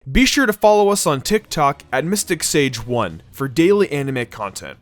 Be sure to follow us on TikTok at MysticSage1 for daily anime content.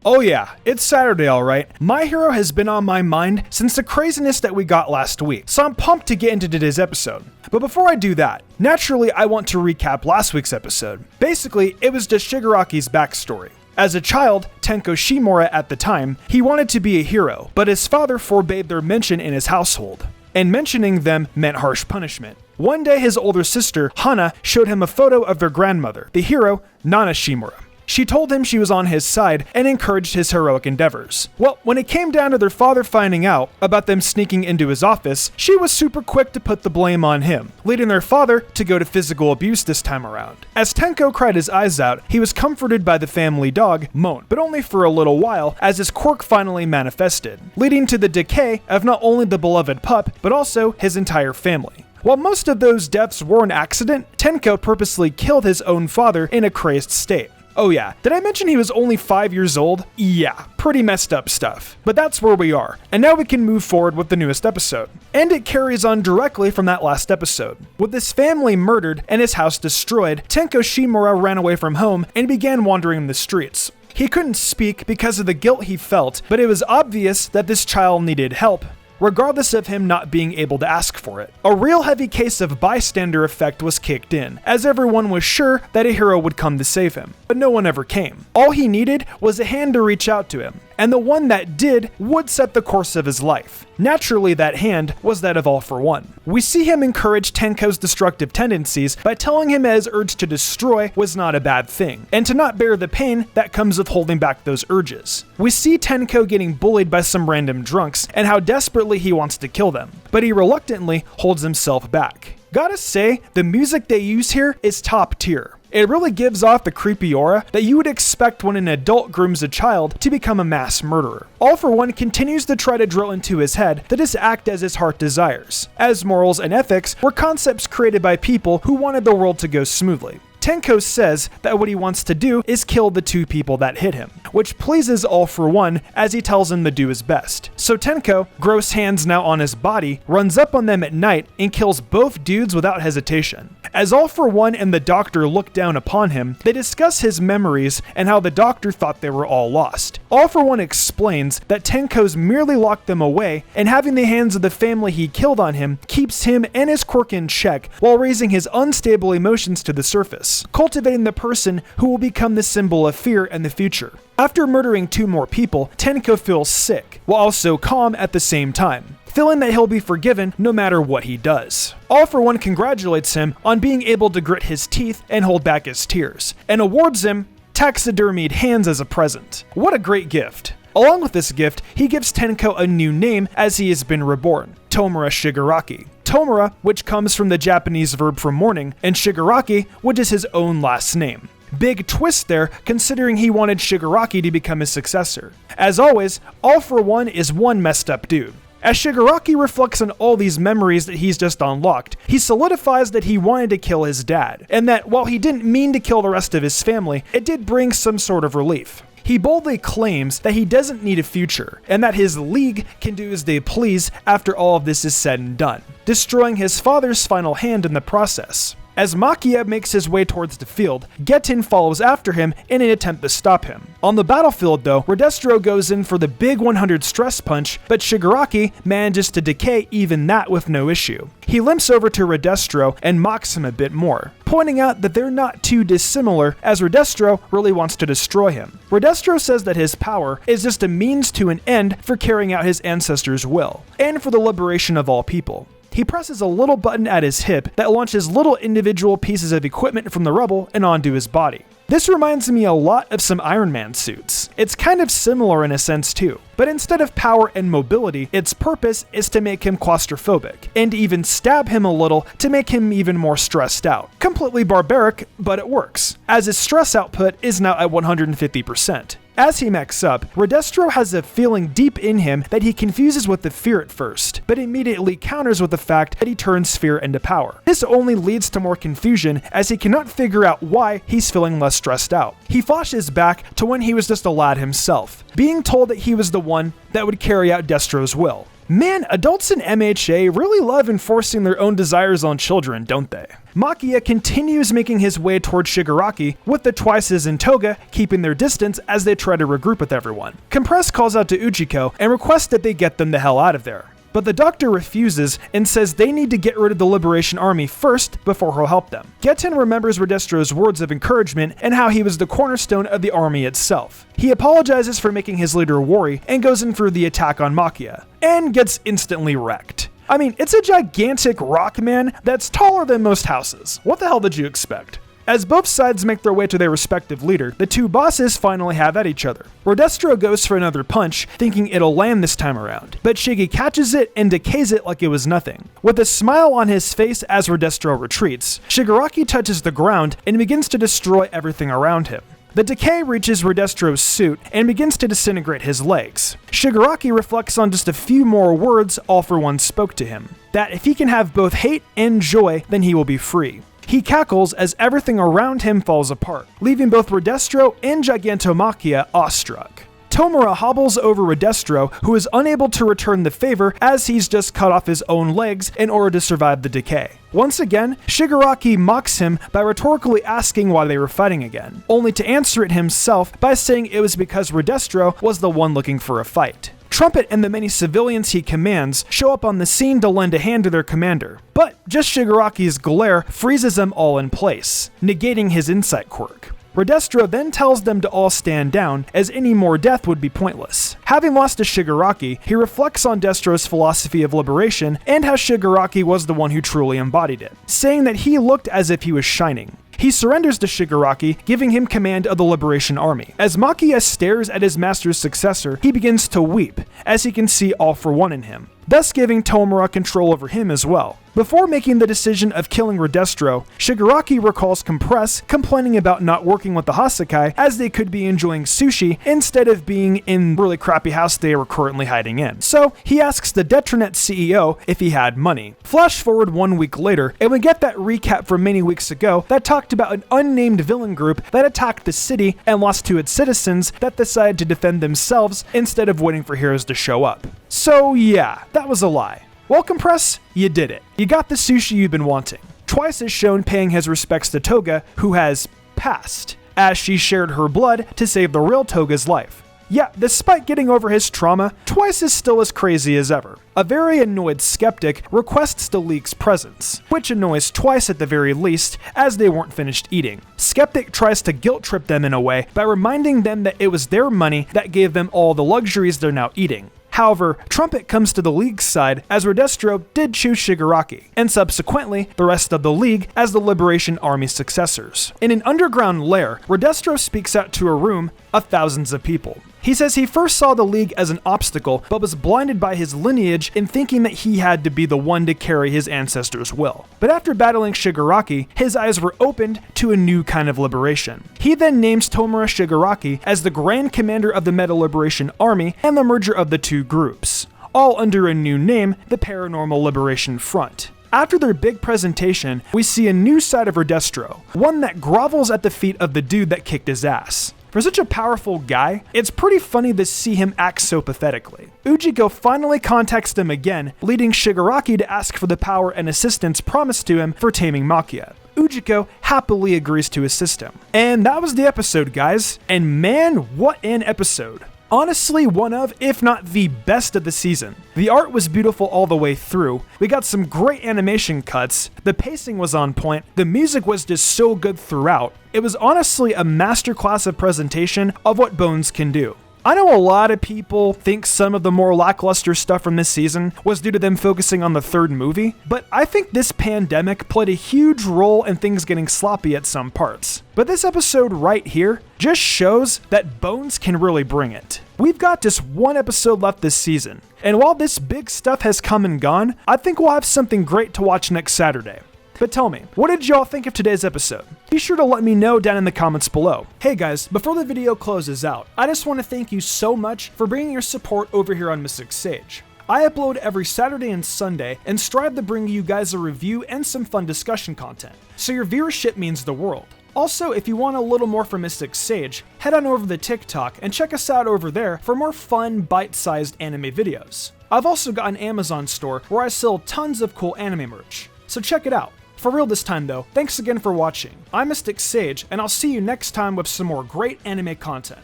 Oh yeah, it's Saturday alright. My Hero has been on my mind since the craziness that we got last week, so I'm pumped to get into today's episode. But before I do that, naturally I want to recap last week's episode. Basically, it was Deshiguraki's backstory. As a child, Tenko Shimura at the time, he wanted to be a hero, but his father forbade their mention in his household. And mentioning them meant harsh punishment. One day his older sister, Hana, showed him a photo of their grandmother, the hero, Nana Shimura. She told him she was on his side and encouraged his heroic endeavors. Well, when it came down to their father finding out about them sneaking into his office, she was super quick to put the blame on him, leading their father to go to physical abuse this time around. As Tenko cried his eyes out, he was comforted by the family dog, Moan, but only for a little while as his quirk finally manifested, leading to the decay of not only the beloved pup, but also his entire family. While most of those deaths were an accident, Tenko purposely killed his own father in a crazed state. Oh yeah, did I mention he was only 5 years old? Yeah, pretty messed up stuff. But that's where we are, and now we can move forward with the newest episode. And it carries on directly from that last episode. With his family murdered and his house destroyed, Tenko Shimura ran away from home and began wandering the streets. He couldn't speak because of the guilt he felt, but it was obvious that this child needed help, regardless of him not being able to ask for it. A real heavy case of bystander effect was kicked in, as everyone was sure that a hero would come to save him, but no one ever came. All he needed was a hand to reach out to him, and the one that did would set the course of his life. Naturally, that hand was that of All For One. We see him encourage Tenko's destructive tendencies by telling him his urge to destroy was not a bad thing, and to not bear the pain that comes with holding back those urges. We see Tenko getting bullied by some random drunks and how desperately he wants to kill them, but he reluctantly holds himself back. Gotta say, the music they use here is top tier. It really gives off the creepy aura that you would expect when an adult grooms a child to become a mass murderer. All For One continues to try to drill into his head that his act as his heart desires, as morals and ethics were concepts created by people who wanted the world to go smoothly. Tenko says that what he wants to do is kill the two people that hit him, which pleases All For One as he tells him to do his best. So Tenko, gross hands now on his body, runs up on them at night and kills both dudes without hesitation. As All For One and the doctor look down upon him, they discuss his memories and how the doctor thought they were all lost. All For One explains that Tenko's merely locked them away, and having the hands of the family he killed on him keeps him and his quirk in check while raising his unstable emotions to the surface, cultivating the person who will become the symbol of fear in the future. After murdering 2 more people, Tenko feels sick, while also calm at the same time, feeling that he'll be forgiven no matter what he does. All For One congratulates him on being able to grit his teeth and hold back his tears, and awards him taxidermied hands as a present. What a great gift. Along with this gift, he gives Tenko a new name as he has been reborn, Tomura Shigaraki. Tomura, which comes from the Japanese verb for morning, and Shigaraki, which is his own last name. Big twist there, considering he wanted Shigaraki to become his successor. As always, All For One is one messed up dude. As Shigaraki reflects on all these memories that he's just unlocked, he solidifies that he wanted to kill his dad, and that while he didn't mean to kill the rest of his family, it did bring some sort of relief. He boldly claims that he doesn't need a future, and that his league can do as they please after all of this is said and done, destroying his father's final hand in the process. As Makia makes his way towards the field, Getin follows after him in an attempt to stop him. On the battlefield though, Re-Destro goes in for the big 100 stress punch, but Shigaraki manages to decay even that with no issue. He limps over to Re-Destro and mocks him a bit more, pointing out that they're not too dissimilar as Re-Destro really wants to destroy him. Re-Destro says that his power is just a means to an end for carrying out his ancestors' will, and for the liberation of all people. He presses a little button at his hip that launches little individual pieces of equipment from the rubble and onto his body. This reminds me a lot of some Iron Man suits. It's kind of similar in a sense too, but instead of power and mobility, its purpose is to make him claustrophobic, and even stab him a little to make him even more stressed out. Completely barbaric, but it works, as his stress output is now at 150%. As he mechs up, Re-Destro has a feeling deep in him that he confuses with the fear at first, but immediately counters with the fact that he turns fear into power. This only leads to more confusion as he cannot figure out why he's feeling less stressed out. He flashes back to when he was just a lad himself, being told that he was the one that would carry out Destro's will. Man, adults in MHA really love enforcing their own desires on children, don't they? Makia continues making his way towards Shigaraki, with the Twices and Toga keeping their distance as they try to regroup with everyone. Compress calls out to Ujiko and requests that they get them the hell out of there. But the doctor refuses and says they need to get rid of the Liberation Army first before he'll help them. Getten remembers Re-Destro's words of encouragement and how he was the cornerstone of the army itself. He apologizes for making his leader worry and goes in for the attack on Makia, and gets instantly wrecked. I mean, it's a gigantic rock man that's taller than most houses. What the hell did you expect? As both sides make their way to their respective leader, the two bosses finally have at each other. Re-Destro goes for another punch, thinking it'll land this time around, but Shigi catches it and decays it like it was nothing. With a smile on his face as Re-Destro retreats, Shigaraki touches the ground and begins to destroy everything around him. The decay reaches Re-Destro's suit and begins to disintegrate his legs. Shigaraki reflects on just a few more words All For One spoke to him, that if he can have both hate and joy, then he will be free. He cackles as everything around him falls apart, leaving both Re-Destro and Gigantomaquia awestruck. Tomura hobbles over Re-Destro, who is unable to return the favor as he's just cut off his own legs in order to survive the decay. Once again, Shigaraki mocks him by rhetorically asking why they were fighting again, only to answer it himself by saying it was because Re-Destro was the one looking for a fight. Trumpet and the many civilians he commands show up on the scene to lend a hand to their commander, but just Shigaraki's glare freezes them all in place, negating his insight quirk. Re-Destro then tells them to all stand down, as any more death would be pointless. Having lost to Shigaraki, he reflects on Destro's philosophy of liberation and how Shigaraki was the one who truly embodied it, saying that he looked as if he was shining. He surrenders to Shigaraki, giving him command of the Liberation Army. As Makia stares at his master's successor, he begins to weep, as he can see All For One in him, thus giving Tomura control over him as well. Before making the decision of killing Re-Destro, Shigaraki recalls Compress complaining about not working with the Hasakai as they could be enjoying sushi instead of being in the really crappy house they were currently hiding in. So he asks the Detronet CEO if he had money. Flash forward 1 week later, and we get that recap from many weeks ago that talked about an unnamed villain group that attacked the city and lost to its citizens that decided to defend themselves instead of waiting for heroes to show up. So yeah, that was a lie. Well, Compress, you did it. You got the sushi you've been wanting. Twice is shown paying his respects to Toga, who has passed, as she shared her blood to save the real Toga's life. Yeah, despite getting over his trauma, Twice is still as crazy as ever. A very annoyed Skeptic requests the League's presence, which annoys Twice at the very least, as they weren't finished eating. Skeptic tries to guilt trip them in a way by reminding them that it was their money that gave them all the luxuries they're now eating. However, Trumpet comes to the League's side as Re-Destro did choose Shigaraki, and subsequently the rest of the League as the Liberation Army's successors. In an underground lair, Re-Destro speaks out to a room of thousands of people. He says he first saw the League as an obstacle, but was blinded by his lineage in thinking that he had to be the one to carry his ancestors' will. But after battling Shigaraki, his eyes were opened to a new kind of liberation. He then names Tomura Shigaraki as the Grand Commander of the Meta Liberation Army and the merger of the two groups, all under a new name, the Paranormal Liberation Front. After their big presentation, we see a new side of Re-Destro, one that grovels at the feet of the dude that kicked his ass. For such a powerful guy, it's pretty funny to see him act so pathetically. Ujiko finally contacts them again, leading Shigaraki to ask for the power and assistance promised to him for taming Makia. Ujiko happily agrees to assist him. And that was the episode, guys. And man, what an episode. Honestly, one of, if not the best of the season. The art was beautiful all the way through, we got some great animation cuts, the pacing was on point, the music was just so good throughout. It was honestly a masterclass of presentation of what Bones can do. I know a lot of people think some of the more lackluster stuff from this season was due to them focusing on the third movie, but I think this pandemic played a huge role in things getting sloppy at some parts. But this episode right here just shows that Bones can really bring it. We've got just one episode left this season, and while this big stuff has come and gone, I think we'll have something great to watch next Saturday. But tell me, what did y'all think of today's episode? Be sure to let me know down in the comments below. Hey guys, before the video closes out, I just want to thank you so much for bringing your support over here on Mystic Sage. I upload every Saturday and Sunday and strive to bring you guys a review and some fun discussion content, so your viewership means the world. Also, if you want a little more from Mystic Sage, head on over to TikTok and check us out over there for more fun, bite-sized anime videos. I've also got an Amazon store where I sell tons of cool anime merch, so check it out. For real this time though, thanks again for watching. I'm Mystic Sage, and I'll see you next time with some more great anime content.